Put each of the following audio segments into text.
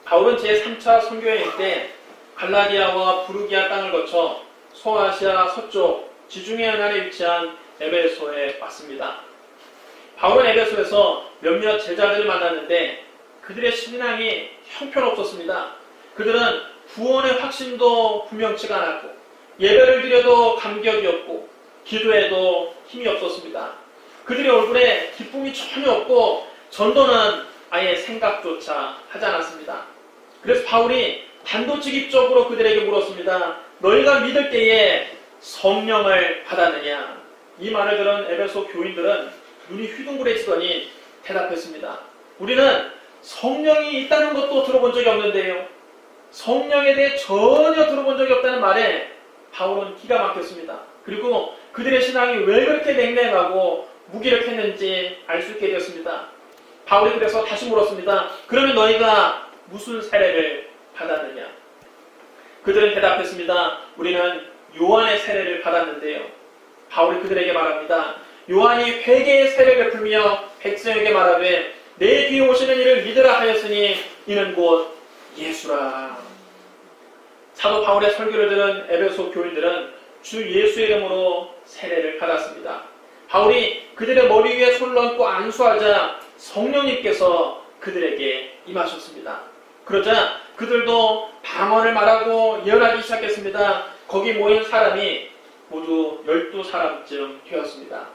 바울은 제3차 선교여행 때 갈라디아와 부르기아 땅을 거쳐 소아시아 서쪽 지중해 연안에 위치한 에베소에 왔습니다. 바울은 에베소에서 몇몇 제자들을 만났는데 그들의 신앙이 형편없었습니다. 그들은 구원의 확신도 분명치가 않았고 예배를 드려도 감격이 없고 기도해도 힘이 없었습니다. 그들의 얼굴에 기쁨이 전혀 없고 전도는 아예 생각조차 하지 않았습니다. 그래서 바울이 단도직입적으로 그들에게 물었습니다. 너희가 믿을 때에 성령을 받았느냐? 이 말을 들은 에베소 교인들은 눈이 휘둥그레지더니 대답했습니다. 우리는 성령이 있다는 것도 들어본 적이 없는데요. 성령에 대해 전혀 들어본 적이 없다는 말에 바울은 기가 막혔습니다. 그리고 그들의 신앙이 왜 그렇게 냉랭하고 무기력했는지 알 수 있게 되었습니다. 바울이 그래서 다시 물었습니다. 그러면 너희가 무슨 세례를 받았느냐? 그들은 대답했습니다. 우리는 요한의 세례를 받았는데요. 바울이 그들에게 말합니다. 요한이 회개의 세례를 베풀며 백성에게 말하되 내 뒤에 오시는 이를 믿으라 하였으니 이는 곧 예수라. 사도 바울의 설교를 들은 에베소 교인들은 주 예수의 이름으로 세례를 받았습니다. 바울이 그들의 머리 위에 손을 얹고 안수하자 성령님께서 그들에게 임하셨습니다. 그러자 그들도 방언을 말하고 예언하기 시작했습니다. 거기 모인 사람이 모두 12사람쯤 되었습니다.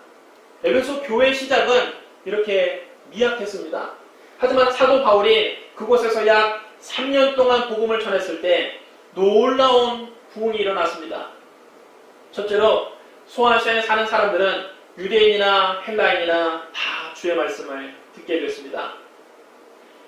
에베소 교회의 시작은 이렇게 미약했습니다. 하지만 사도 바울이 그곳에서 약 3년 동안 복음을 전했을 때 놀라운 부흥이 일어났습니다. 첫째로 소아시아에 사는 사람들은 유대인이나 헬라인이나 다 주의 말씀을 듣게 되었습니다.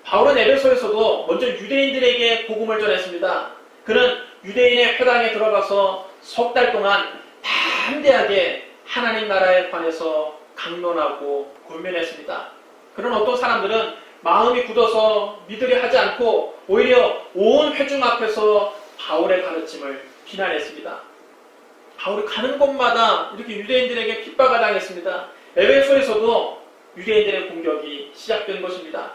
바울은 에베소에서도 먼저 유대인들에게 복음을 전했습니다. 그는 유대인의 회당에 들어가서 석 달 동안 담대하게 하나님 나라에 관해서 강론하고 권면했습니다. 그런 어떤 사람들은 마음이 굳어서 믿으려 하지 않고 오히려 온 회중 앞에서 바울의 가르침을 비난했습니다. 바울이 가는 곳마다 이렇게 유대인들에게 핍박을 당했습니다. 에베소에서도 유대인들의 공격이 시작된 것입니다.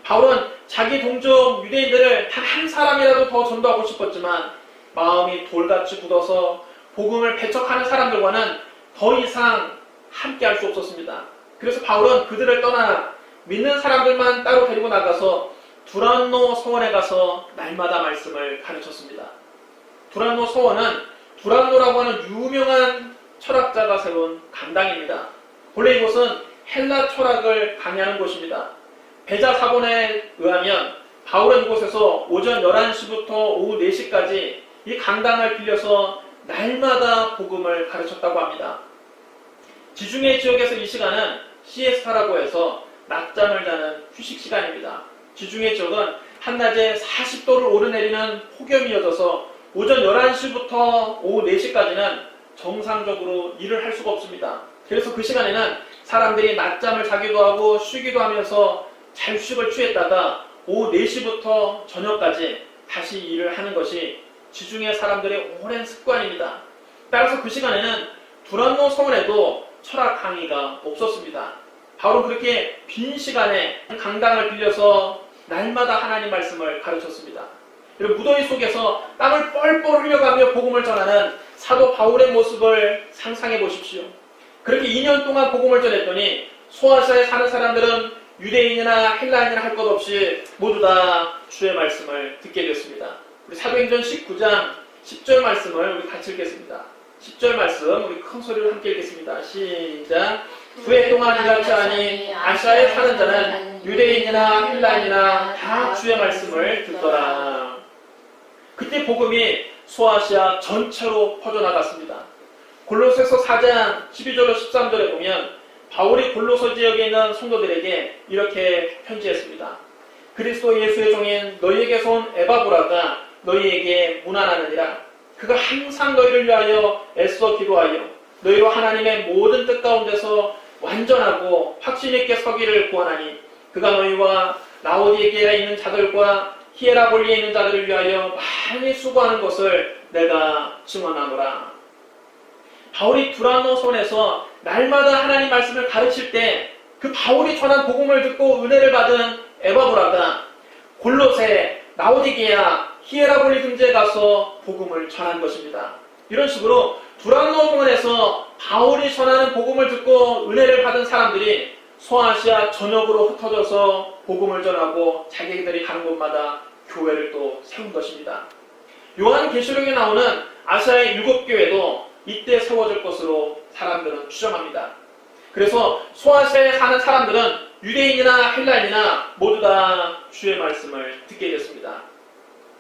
바울은 자기 동족 유대인들을 단 한 사람이라도 더 전도하고 싶었지만 마음이 돌같이 굳어서 복음을 배척하는 사람들과는 더 이상 함께할 수 없었습니다. 그래서 바울은 그들을 떠나 믿는 사람들만 따로 데리고 나가서 두란노 서원에 가서 날마다 말씀을 가르쳤습니다. 두란노 서원은 두란노라고 하는 유명한 철학자가 세운 강당입니다. 본래 이곳은 헬라 철학을 강의하는 곳입니다. 배자 사본에 의하면 바울은 이곳에서 오전 11시부터 오후 4시까지 이 강당을 빌려서 날마다 복음을 가르쳤다고 합니다. 지중해 지역에서 이 시간은 시에스타라고 해서 낮잠을 자는 휴식 시간입니다. 지중해 지역은 한낮에 40도를 오르내리는 폭염이어져서 오전 11시부터 오후 4시까지는 정상적으로 일을 할 수가 없습니다. 그래서 그 시간에는 사람들이 낮잠을 자기도 하고 쉬기도 하면서 잠식을 취했다가 오후 4시부터 저녁까지 다시 일을 하는 것이 지중해 사람들의 오랜 습관입니다. 따라서 그 시간에는 두란노 서원에도 철학 강의가 없었습니다. 바울은 그렇게 빈 시간에 강당을 빌려서 날마다 하나님 말씀을 가르쳤습니다. 이런 무더위 속에서 땀을 뻘뻘 흘려가며 복음을 전하는 사도 바울의 모습을 상상해 보십시오. 그렇게 2년 동안 복음을 전했더니 소아시아에 사는 사람들은 유대인이나 헬라인이나 할 것 없이 모두 다 주의 말씀을 듣게 되었습니다. 우리 사도행전 19장 10절 말씀을 우리 같이 읽겠습니다. 10절 말씀 우리 큰 소리로 함께 읽겠습니다. 시작. 그해 동안 이같이 하니 아시아에 사는 자는 유대인이나 헬라인이나 다 주의 말씀을 듣더라. 그때 복음이 소아시아 전체로 퍼져나갔습니다. 골로새서 4장 12절로 13절에 보면 바울이 골로새 지역에 있는 성도들에게 이렇게 편지했습니다. 그리스도 예수의 종인 너희에게서 온 에바브라가 너희에게 문안하느니라. 그가 항상 너희를 위하여 애써 기도하여 너희로 하나님의 모든 뜻 가운데서 완전하고 확신 있게 서기를 구하나니 그가 너희와 라오디게아에 있는 자들과 히에라볼리에 있는 자들을 위하여 많이 수고하는 것을 내가 증언하노라. 바울이 두란노 손에서 날마다 하나님 말씀을 가르칠 때 그 바울이 전한 복음을 듣고 은혜를 받은 에바브라가 골로새 라오디게아, 히에라볼리 등지에 가서 복음을 전한 것입니다. 이런 식으로 두란노 공원에서 바울이 전하는 복음을 듣고 은혜를 받은 사람들이 소아시아 전역으로 흩어져서 복음을 전하고 자기들이 가는 곳마다 교회를 또 세운 것입니다. 요한계시록에 나오는 아시아의 7교회도 이때 세워질 것으로 사람들은 추정합니다. 그래서 소아시아에 사는 사람들은 유대인이나 헬라인이나 모두 다 주의 말씀을 듣게 됐습니다.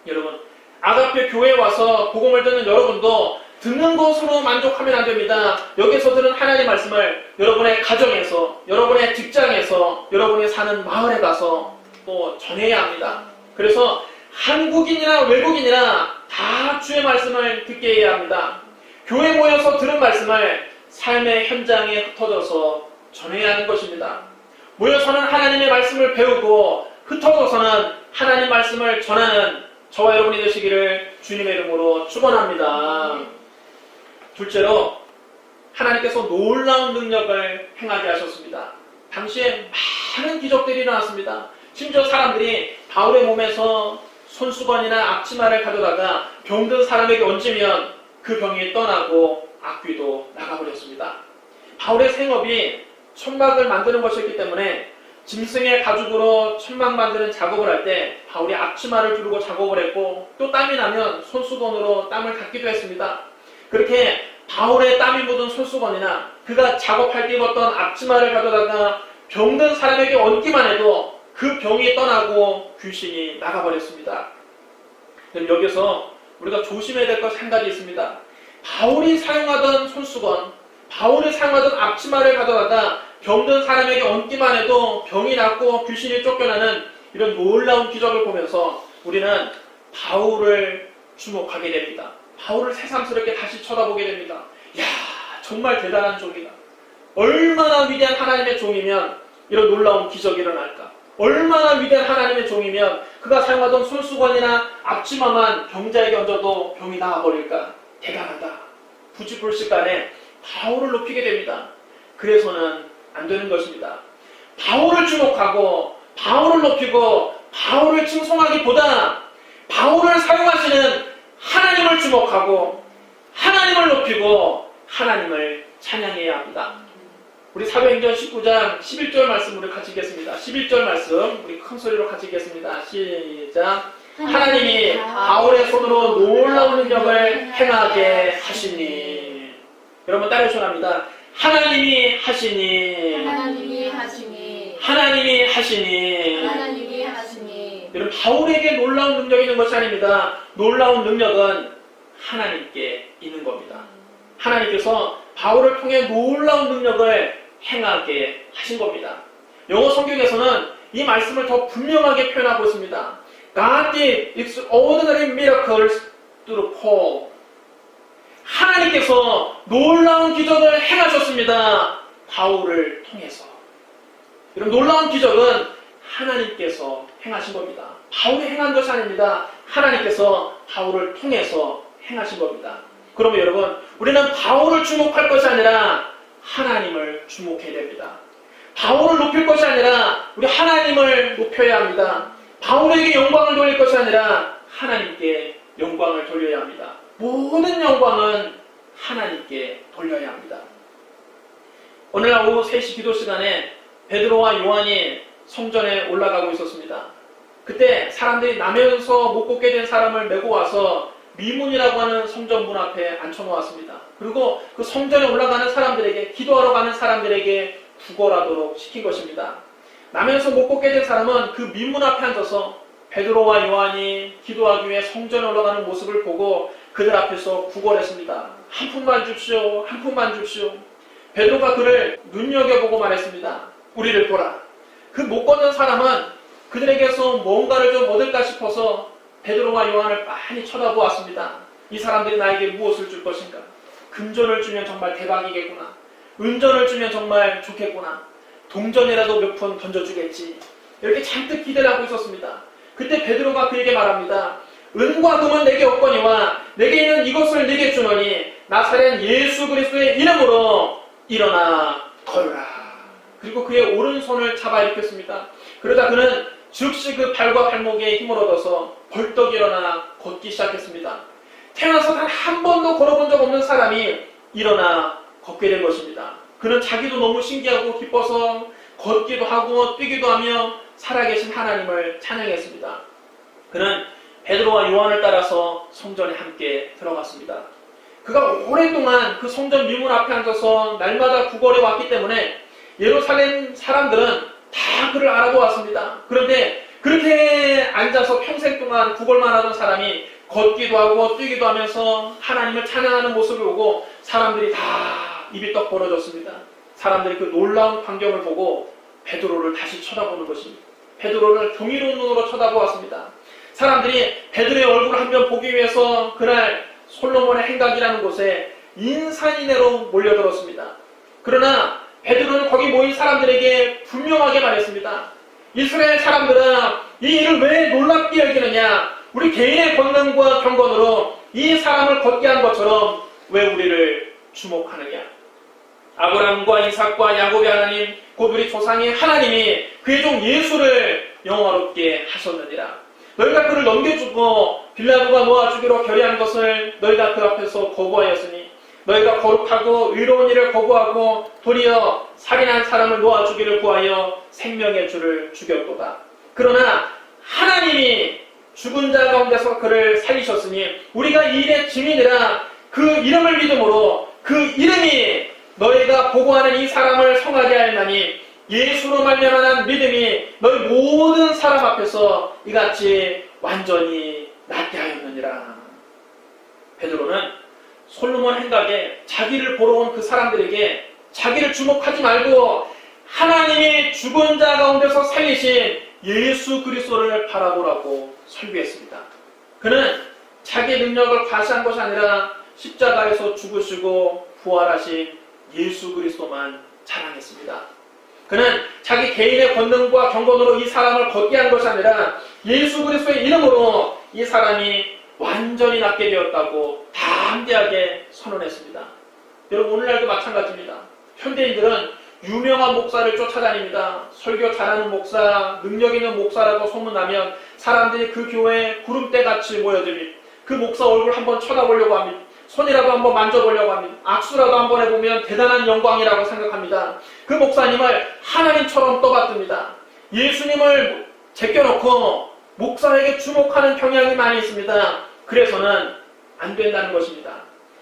여러분, 아가페 교회에 와서 복음을 듣는 여러분도 듣는 것으로 만족하면 안 됩니다. 여기서 들은 하나님의 말씀을 여러분의 가정에서, 여러분의 직장에서, 여러분이 사는 마을에 가서 또 전해야 합니다. 그래서 한국인이나 외국인이나 다 주의 말씀을 듣게 해야 합니다. 교회 모여서 들은 말씀을 삶의 현장에 흩어져서 전해야 하는 것입니다. 모여서는 하나님의 말씀을 배우고 흩어져서는 하나님 말씀을 전하는 저와 여러분이 되시기를 주님의 이름으로 축원합니다. 둘째로 하나님께서 놀라운 능력을 행하게 하셨습니다. 당시에 많은 기적들이 일어났습니다. 심지어 사람들이 바울의 몸에서 손수건이나 앞치마를 가져다가 병든 사람에게 얹으면 그 병이 떠나고 악귀도 나가버렸습니다. 바울의 생업이 천막을 만드는 것이었기 때문에 짐승의 가죽으로 천막 만드는 작업을 할 때 바울이 앞치마를 두르고 작업을 했고 또 땀이 나면 손수건으로 땀을 닦기도 했습니다. 그렇게 바울의 땀이 묻은 손수건이나 그가 작업할 때 입었던 앞치마를 가져다가 병든 사람에게 얹기만 해도 그 병이 떠나고 귀신이 나가버렸습니다. 그럼 여기서 우리가 조심해야 될 것 한 가지 있습니다. 바울이 사용하던 손수건, 바울이 사용하던 앞치마를 가져다가 병든 사람에게 얹기만 해도 병이 낫고 귀신이 쫓겨나는 이런 놀라운 기적을 보면서 우리는 바울을 주목하게 됩니다. 바울을 새삼스럽게 다시 쳐다보게 됩니다. 이야, 정말 대단한 종이다. 얼마나 위대한 하나님의 종이면 이런 놀라운 기적이 일어날까? 얼마나 위대한 하나님의 종이면 그가 사용하던 손수건이나 앞치마만 병자에게 얹어도 병이 나아버릴까? 대단하다. 부지불식간에 바울을 높이게 됩니다. 그래서는 안 되는 것입니다. 바울을 주목하고 바울을 높이고 바울을 칭송하기보다 바울을 사용하시는 하나님을 주목하고 하나님을 높이고 하나님을 찬양해야 합니다. 우리 사도행전 19장 11절 말씀 우리 같이 읽겠습니다. 11절 말씀 우리 큰 소리로 같이 읽겠습니다. 시작. 하나님이 바울의 손으로 놀라운 능력을 행하게 하시니. 여러분 따라 전합니다. 하나님이 하시니. 하나님이 하시니. 하나님이 하시니. 하나님이 하시니. 여러분 바울에게 놀라운 능력이 있는 것이 아닙니다. 놀라운 능력은 하나님께 있는 겁니다. 하나님께서 바울을 통해 놀라운 능력을 행하게 하신 겁니다. 영어 성경에서는 이 말씀을 더 분명하게 표현하고 있습니다. God did extraordinary miracles through Paul. 하나님께서 놀라운 기적을 행하셨습니다. 바울을 통해서. 이런 놀라운 기적은 하나님께서 행하신 겁니다. 바울이 행한 것이 아닙니다. 하나님께서 바울을 통해서 행하신 겁니다. 그러면 여러분, 우리는 바울을 주목할 것이 아니라 하나님을 주목해야 됩니다. 바울을 높일 것이 아니라 우리 하나님을 높여야 합니다. 바울에게 영광을 돌릴 것이 아니라 하나님께 영광을 돌려야 합니다. 모든 영광은 하나님께 돌려야 합니다. 오늘날 오후 3시 기도 시간에 베드로와 요한이 성전에 올라가고 있었습니다. 그때 사람들이 나면서 못 걷게 된 사람을 메고 와서 미문이라고 하는 성전 문 앞에 앉혀놓았습니다. 그리고 그 성전에 올라가는 사람들에게, 기도하러 가는 사람들에게 구걸하도록 시킨 것입니다. 나면서 못 걷게 된 사람은 그 민문 앞에 앉아서 베드로와 요한이 기도하기 위해 성전에 올라가는 모습을 보고 그들 앞에서 구걸했습니다. 한 푼만 줍시오, 한 푼만 줍시오. 베드로가 그를 눈여겨보고 말했습니다. 우리를 보라. 그 못 걷는 사람은 그들에게서 뭔가를 좀 얻을까 싶어서 베드로와 요한을 많이 쳐다보았습니다. 이 사람들이 나에게 무엇을 줄 것인가? 금전을 주면 정말 대박이겠구나. 은전을 주면 정말 좋겠구나. 동전이라도 몇 푼 던져주겠지. 이렇게 잔뜩 기대를 하고 있었습니다. 그때 베드로가 그에게 말합니다. 은과 금은 내게 없거니와 내게 있는 이것을 내게 주노니 나사렛 예수 그리스도의 이름으로 일어나 걸으라. 그리고 그의 오른손을 잡아 일으켰습니다. 그러다 그는 즉시 그 발과 발목에 힘을 얻어서 벌떡 일어나 걷기 시작했습니다. 태어나서 단 한 번도 걸어본 적 없는 사람이 일어나 걷게 된 것입니다. 그는 자기도 너무 신기하고 기뻐서 걷기도 하고 뛰기도 하며 살아계신 하나님을 찬양했습니다. 그는 베드로와 요한을 따라서 성전에 함께 들어갔습니다. 그가 오랫동안 그 성전 미문 앞에 앉아서 날마다 구걸해 왔기 때문에 예루살렘 사람들은 다 그를 알아보았습니다. 그런데 그렇게 앉아서 평생 동안 구걸만 하던 사람이 걷기도 하고 뛰기도 하면서 하나님을 찬양하는 모습을 보고 사람들이 다 입이 떡 벌어졌습니다. 사람들이 그 놀라운 광경을 보고 베드로를 다시 쳐다보는 것입니다. 베드로를 경이로운 눈으로 쳐다보았습니다. 사람들이 베드로의 얼굴을 한 번 보기 위해서 그날 솔로몬의 행각이라는 곳에 인산인해로 몰려들었습니다. 그러나 베드로는 거기 모인 사람들에게 분명하게 말했습니다. 이스라엘 사람들은 이 일을 왜 놀랍게 여기느냐? 우리 개인의 권능과 경건으로 이 사람을 걷게 한 것처럼 왜 우리를 주목하느냐? 아브라함과 이삭과 야곱의 하나님, 곧 우리 조상의 하나님이 그의 종 예수를 영화롭게 하셨느니라. 너희가 그를 넘겨주고 빌라도가 놓아주기로 결의한 것을 너희가 그 앞에서 거부하였으니 너희가 거룩하고 의로운 일을 거부하고 도리어 살인한 사람을 놓아주기를 구하여 생명의 주를 죽였도다. 그러나 하나님이 죽은 자 가운데서 그를 살리셨으니 우리가 이 일의 증인이라. 그 이름을 믿음으로 그 이름이 너희가 보고하는 이 사람을 성하게 하였나니 예수로 말미암아 믿음이 너희 모든 사람 앞에서 이같이 완전히 낫게 하였느니라. 베드로는 솔로몬 행각에 자기를 보러 온 그 사람들에게 자기를 주목하지 말고 하나님이 죽은 자 가운데서 살리신 예수 그리스도를 바라보라고 설교했습니다. 그는 자기의 능력을 과시한 것이 아니라 십자가에서 죽으시고 부활하신 예수 그리스도만 자랑했습니다. 그는 자기 개인의 권능과 경건으로 이 사람을 걷게 한 것이 아니라 예수 그리스도의 이름으로 이 사람이 완전히 낫게 되었다고 담대하게 선언했습니다. 여러분, 오늘날도 마찬가지입니다. 현대인들은 유명한 목사를 쫓아다닙니다. 설교 잘하는 목사, 능력 있는 목사라고 소문나면 사람들이 그 교회에 구름대같이 모여듭니다. 그 목사 얼굴 한번 쳐다보려고 합니다. 손이라도 한번 만져보려고 합니다. 악수라도 한번 해보면 대단한 영광이라고 생각합니다. 그 목사님을 하나님처럼 떠받듭니다. 예수님을 제껴놓고 목사에게 주목하는 경향이 많이 있습니다. 그래서는 안 된다는 것입니다.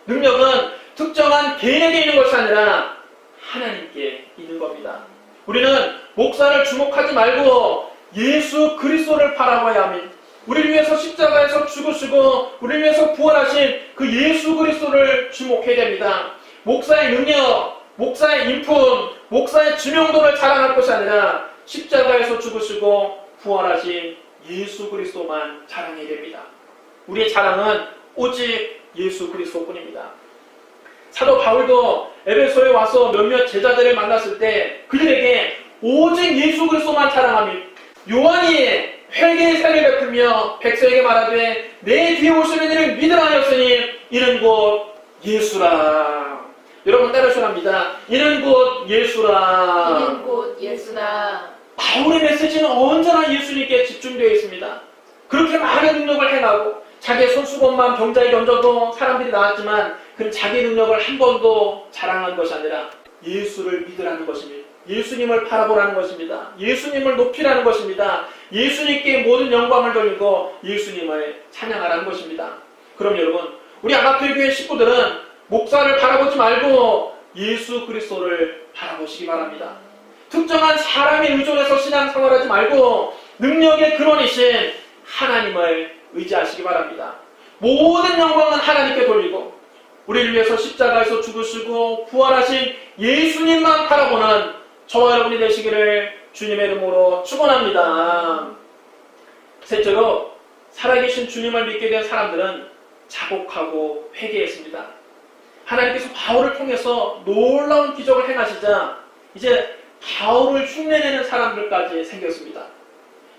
능력은 특정한 개인에게 있는 것이 아니라 하나님께 있는 겁니다. 우리는 목사를 주목하지 말고 예수 그리스도를 바라봐야 합니다. 우리를 위해서 십자가에서 죽으시고 우리를 위해서 부활하신 그 예수 그리스도를 주목해야 됩니다. 목사의 능력, 목사의 인품, 목사의 지명도를 자랑할 것이 아니라 십자가에서 죽으시고 부활하신 예수 그리스도만 자랑해야 됩니다. 우리의 자랑은 오직 예수 그리스도뿐입니다. 사도 바울도 에베소에 와서 몇몇 제자들을 만났을 때 그들에게 오직 예수 그리스도만 자랑합니다. 요한이 회개의 세를 베풀며 백성에게 말하되 내 뒤에 오시는 이를 믿으라 하였으니 이는 곧 예수라. 여러분 따라하랍니다. 이는 곧 예수라. 이는 곧 예수라. 바울의 메시지는 언제나 예수님께 집중되어 있습니다. 그렇게 많은 능력을 행하고 자기의 손수건만 병자에 던져도 사람들이 나왔지만 그는 자기 능력을 한 번도 자랑한 것이 아니라 예수를 믿으라는 것입니다. 예수님을 바라보라는 것입니다. 예수님을 높이라는 것입니다. 예수님께 모든 영광을 돌리고 예수님을 찬양하라는 것입니다. 그럼 여러분, 우리 아가페교회 식구들은 목사를 바라보지 말고 예수 그리스도를 바라보시기 바랍니다. 특정한 사람에 의존해서 신앙생활하지 말고 능력의 근원이신 하나님을 의지하시기 바랍니다. 모든 영광은 하나님께 돌리고 우리를 위해서 십자가에서 죽으시고 부활하신 예수님만 바라보는 저와 여러분이 되시기를 주님의 이름으로 축원합니다. 셋째로, 살아계신 주님을 믿게 된 사람들은 자복하고 회개했습니다. 하나님께서 바울을 통해서 놀라운 기적을 행하시자 이제 바울을 흉내내는 사람들까지 생겼습니다.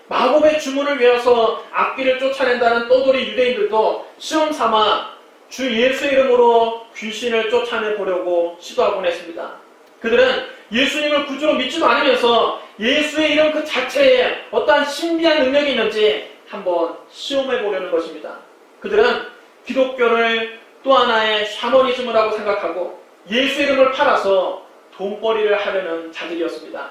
마법의 주문을 외워서 악귀를 쫓아낸다는 떠돌이 유대인들도 시험 삼아 주 예수의 이름으로 귀신을 쫓아내보려고 시도하곤 했습니다. 그들은 예수님을 구주로 믿지도 않으면서 예수의 이름 그 자체에 어떠한 신비한 능력이 있는지 한번 시험해 보려는 것입니다. 그들은 기독교를 또 하나의 샤머니즘이라고 생각하고 예수 이름을 팔아서 돈벌이를 하려는 자들이었습니다.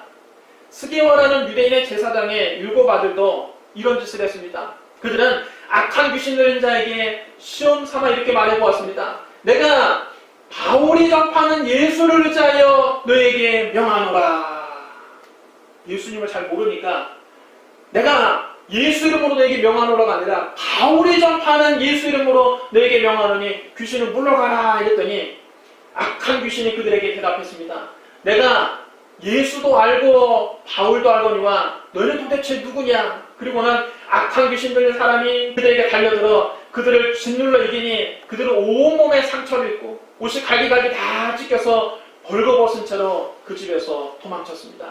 스게와라는 유대인의 제사장의 7 아들도 이런 짓을 했습니다. 그들은 악한 귀신 들린 자에게 시험 삼아 이렇게 말해보았습니다. 내가 바울이 접하는 예수를 의지하여 너에게 명하노라. 예수님을 잘 모르니까 내가 예수 이름으로 너에게 명하노라가 아니라 바울이 접하는 예수 이름으로 너에게 명하노니 귀신은 물러가라 이랬더니 악한 귀신이 그들에게 대답했습니다. 내가 예수도 알고 바울도 알거니와 너희는 도대체 누구냐? 그리고는 악한 귀신 들린 사람이 그들에게 달려들어 그들을 짓눌러 이기니 그들은 온몸에 상처를 입고 옷이 갈기갈기 다 찢겨서 벌거벗은 채로 그 집에서 도망쳤습니다.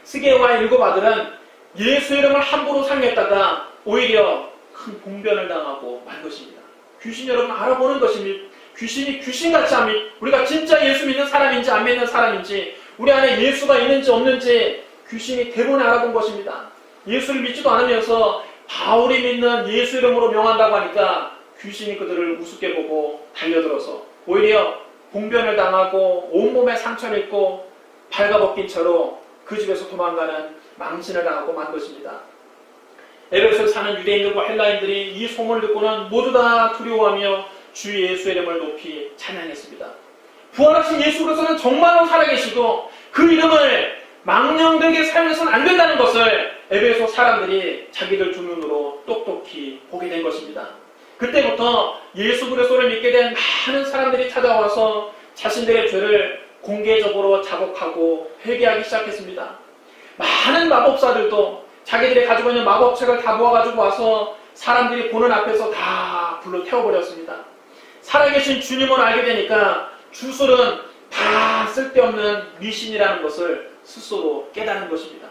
스게와의 7 아들은 예수 이름을 함부로 사용했다가 오히려 큰 봉변을 당하고 말 것입니다. 귀신 여러분 알아보는 것입니다. 귀신이 귀신같이 합니다. 우리가 진짜 예수 믿는 사람인지 안 믿는 사람인지 우리 안에 예수가 있는지 없는지 귀신이 대본에 알아본 것입니다. 예수를 믿지도 않으면서 바울이 믿는 예수 이름으로 명한다고 하니까 귀신이 그들을 우습게 보고 달려들어서 오히려 봉변을 당하고 온몸에 상처를 입고 발가벗긴 채로 그 집에서 도망가는 망신을 당하고 만 것입니다. 에베소에 사는 유대인들과 헬라인들이 이 소문을 듣고는 모두 다 두려워하며 주 예수의 이름을 높이 찬양했습니다. 부활하신 예수 그리스도는 정말로 살아계시고 그 이름을 망령되게 사용해서는 안 된다는 것을 에베소 사람들이 자기들 두 눈으로 똑똑히 보게 된 것입니다. 그때부터 예수 그리스도를 믿게 된 많은 사람들이 찾아와서 자신들의 죄를 공개적으로 자복하고 회개하기 시작했습니다. 많은 마법사들도 자기들이 가지고 있는 마법책을 다 모아가지고 와서 사람들이 보는 앞에서 다 불로 태워버렸습니다. 살아계신 주님을 알게 되니까 주술은 다 쓸데없는 미신이라는 것을 스스로 깨닫는 것입니다.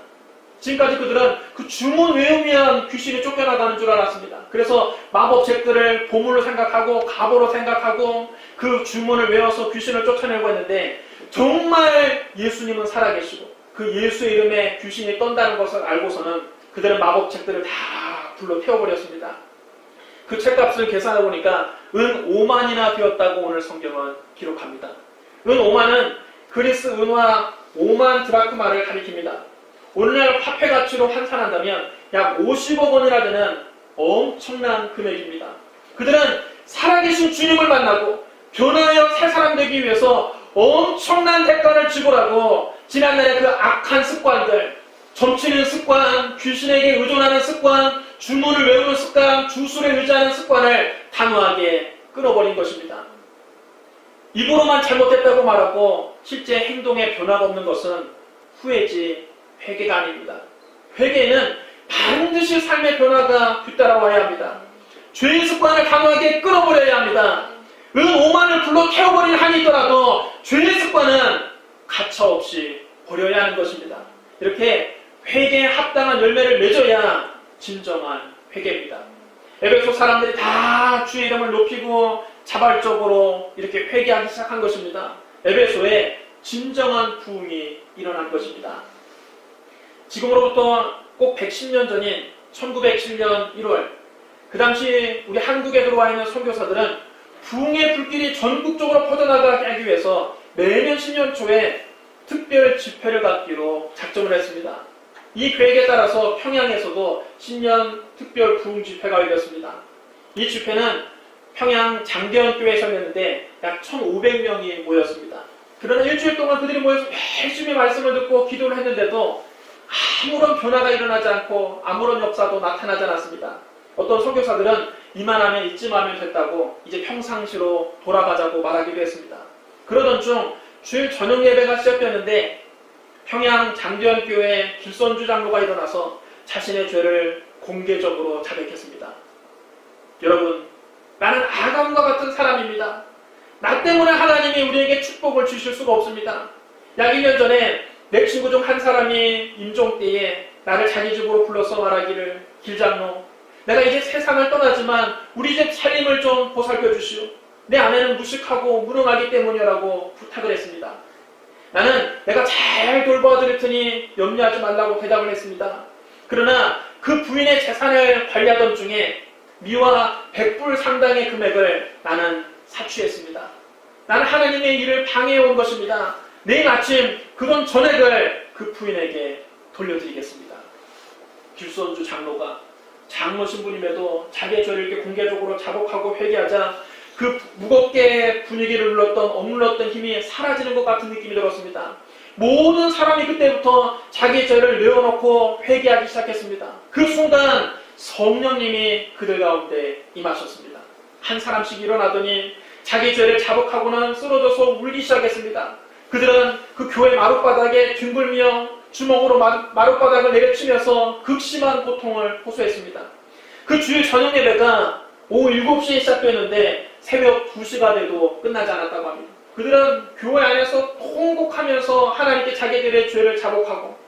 지금까지 그들은 그 주문 외우면 귀신이 쫓겨나가는 줄 알았습니다. 그래서 마법책들을 보물로 생각하고 갑오로 생각하고 그 주문을 외워서 귀신을 쫓아내고 했는데 정말 예수님은 살아계시고 그 예수의 이름에 귀신이 떤다는 것을 알고서는 그들은 마법책들을 다 불로 태워버렸습니다. 그 책값을 계산해 보니까 은 5만이나 되었다고 오늘 성경은 기록합니다. 은 5만은 그리스 은화 5만 드라크마를 가리킵니다. 오늘날 화폐 가치로 환산한다면 약 50억 원이나 되는 엄청난 금액입니다. 그들은 살아계신 주님을 만나고 변화하여 새 사람 되기 위해서 엄청난 대가를 지불하고 지난날의 그 악한 습관들, 점치는 습관, 귀신에게 의존하는 습관, 주문을 외우는 습관, 주술에 의지하는 습관을 단호하게 끊어버린 것입니다. 입으로만 잘못했다고 말하고 실제 행동에 변화가 없는 것은 후회지 회개가 아닙니다. 회개는 반드시 삶의 변화가 뒤따라와야 합니다. 죄의 습관을 단호하게 끊어버려야 합니다. 은 5만을 불로 태워버린 한이 있더라도 죄의 습관은 가차없이 버려야 하는 것입니다. 이렇게 회개에 합당한 열매를 맺어야 진정한 회개입니다. 에베소 사람들이 다 주의 이름을 높이고 자발적으로 이렇게 회개하기 시작한 것입니다. 에베소에 진정한 부흥이 일어난 것입니다. 지금으로부터 꼭 110년 전인 1907년 1월 그 당시 우리 한국에 들어와 있는 선교사들은 부흥의 불길이 전국적으로 퍼져나가게 하기 위해서 매년 10년 초에 특별 집회를 갖기로 작정을 했습니다. 이 계획에 따라서 평양에서도 신년 특별 부흥 집회가 열렸습니다. 이 집회는 평양 장대원교회에서 열렸는데 약 1,500명이 모였습니다. 그러나 일주일 동안 그들이 모여서 열심히 말씀을 듣고 기도를 했는데도 아무런 변화가 일어나지 않고 아무런 역사도 나타나지 않았습니다. 어떤 선교사들은 이만하면 잊지마면 됐다고 이제 평상시로 돌아가자고 말하기도 했습니다. 그러던 중 주일 저녁 예배가 시작되었는데 평양 장대원교회 길선주 장로가 일어나서 자신의 죄를 공개적으로 자백했습니다. 여러분, 나는 아담과 같은 사람입니다. 나 때문에 하나님이 우리에게 축복을 주실 수가 없습니다. 약 1년 전에 내 친구 중 한 사람이 임종 때에 나를 자기 집으로 불러서 말하기를 길장로, 내가 이제 세상을 떠나지만 우리 집 살림을 좀 보살펴 주시오. 내 아내는 무식하고 무능하기 때문이라고 부탁을 했습니다. 나는 내가 잘 돌봐드릴 테니 염려하지 말라고 대답을 했습니다. 그러나 그 부인의 재산을 관리하던 중에 미화 100불 상당의 금액을 나는 사취했습니다. 나는 하나님의 일을 방해해온 것입니다. 내일 아침 그 돈 전액을 그 부인에게 돌려드리겠습니다. 길수원주 장로가 장로 신부님에도 자기의 죄를 이렇게 공개적으로 자복하고 회개하자 그 무겁게 분위기를 억눌렀던 힘이 사라지는 것 같은 느낌이 들었습니다. 모든 사람이 그때부터 자기 죄를 내어놓고 회개하기 시작했습니다. 그 순간 성령님이 그들 가운데 임하셨습니다. 한 사람씩 일어나더니 자기 죄를 자복하고는 쓰러져서 울기 시작했습니다. 그들은 그 교회 마룻바닥에 뒹굴며 주먹으로 마룻바닥을 내려치면서 극심한 고통을 호소했습니다. 그 주일 저녁 예배가 오후 7시에 시작됐는데 새벽 2시가 돼도 끝나지 않았다고 합니다. 그들은 교회 안에서 통곡하면서 하나님께 자기들의 죄를 자복하고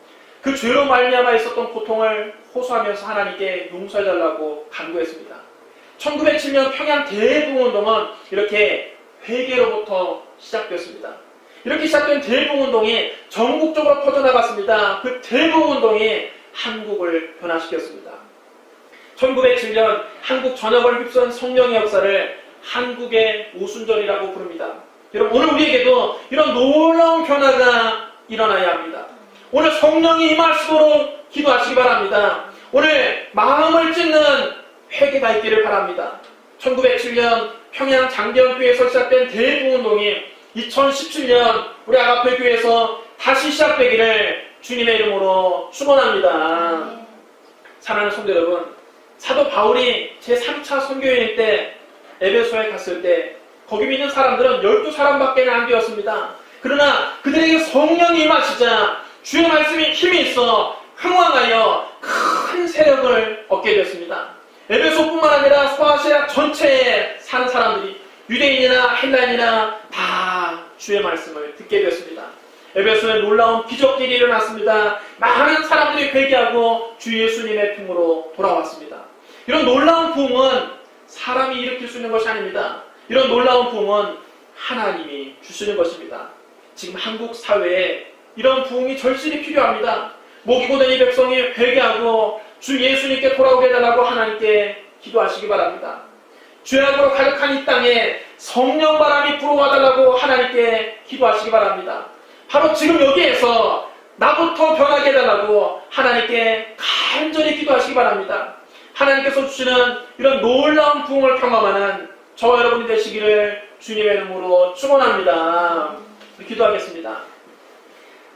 그 죄로 말미암아 있었던 고통을 호소하면서 하나님께 용서해달라고 간구했습니다. 1907년 평양 대부흥운동은 이렇게 회개로부터 시작되었습니다. 이렇게 시작된 대부흥운동이 전국적으로 퍼져나갔습니다. 그 대부흥운동이 한국을 변화시켰습니다. 1907년 한국 전역을 휩쓴 성령의 역사를 한국의 오순절이라고 부릅니다. 여러분, 오늘 우리에게도 이런 놀라운 변화가 일어나야 합니다. 오늘 성령이 임할 수 있도록 기도하시기 바랍니다. 오늘 마음을 찢는 회개가 있기를 바랍니다. 1907년 평양 장대원교회에서 시작된 대부흥운동이 2017년 우리 아가페 교회에서 다시 시작되기를 주님의 이름으로 축원합니다. 사랑하는 성도 여러분, 사도 바울이 제3차 선교여행 때 에베소에 갔을 때 거기 있는 사람들은 12사람밖에 안 되었습니다. 그러나 그들에게 성령이 임하시자 주의 말씀이 힘이 있어 흥왕하여 큰 세력을 얻게 됐습니다. 에베소뿐만 아니라 소아시아 전체에 사는 사람들이 유대인이나 헬라인이나 다 주의 말씀을 듣게 됐습니다. 에베소에 놀라운 기적들이 일어났습니다. 많은 사람들이 회개하고 주 예수님의 품으로 돌아왔습니다. 이런 놀라운 부흥은 사람이 일으킬 수 있는 것이 아닙니다. 이런 놀라운 부흥은 하나님이 주시는 것입니다. 지금 한국 사회에 이런 부흥이 절실히 필요합니다. 목이 고된 이 백성이 회개하고 주 예수님께 돌아오게 해달라고 하나님께 기도하시기 바랍니다. 죄악으로 가득한 이 땅에 성령 바람이 불어와달라고 하나님께 기도하시기 바랍니다. 바로 지금 여기에서 나부터 변하게 해달라고 하나님께 간절히 기도하시기 바랍니다. 하나님께서 주시는 이런 놀라운 부흥을 경험하는 저와 여러분이 되시기를 주님의 이름으로 축원합니다. 기도하겠습니다.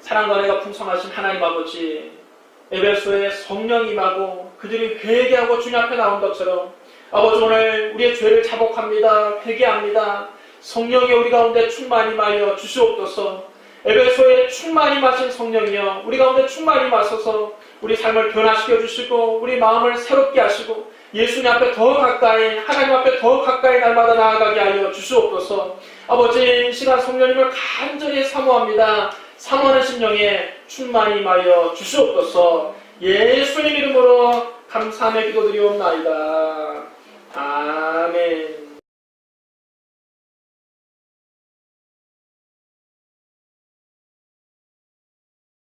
사랑과 은혜가 풍성하신 하나님 아버지, 에베소에 성령이 임하고 그들이 회개하고 주님 앞에 나온 것처럼 아버지, 오늘 우리의 죄를 자복합니다. 회개합니다. 성령이 우리 가운데 충만히 임하여 주시옵소서. 에베소에 충만히 마신 성령이여 우리 가운데 충만히 마셔서 우리 삶을 변화시켜 주시고 우리 마음을 새롭게 하시고 예수님 앞에 더 가까이, 하나님 앞에 더 가까이 날마다 나아가게 하여 주시옵소서. 아버지, 이 시간 성령님을 간절히 사모합니다. 사모하는 심령에 충만히 임하여 주시옵소서. 예수님 이름으로 감사하며 기도드리옵나이다. 아멘.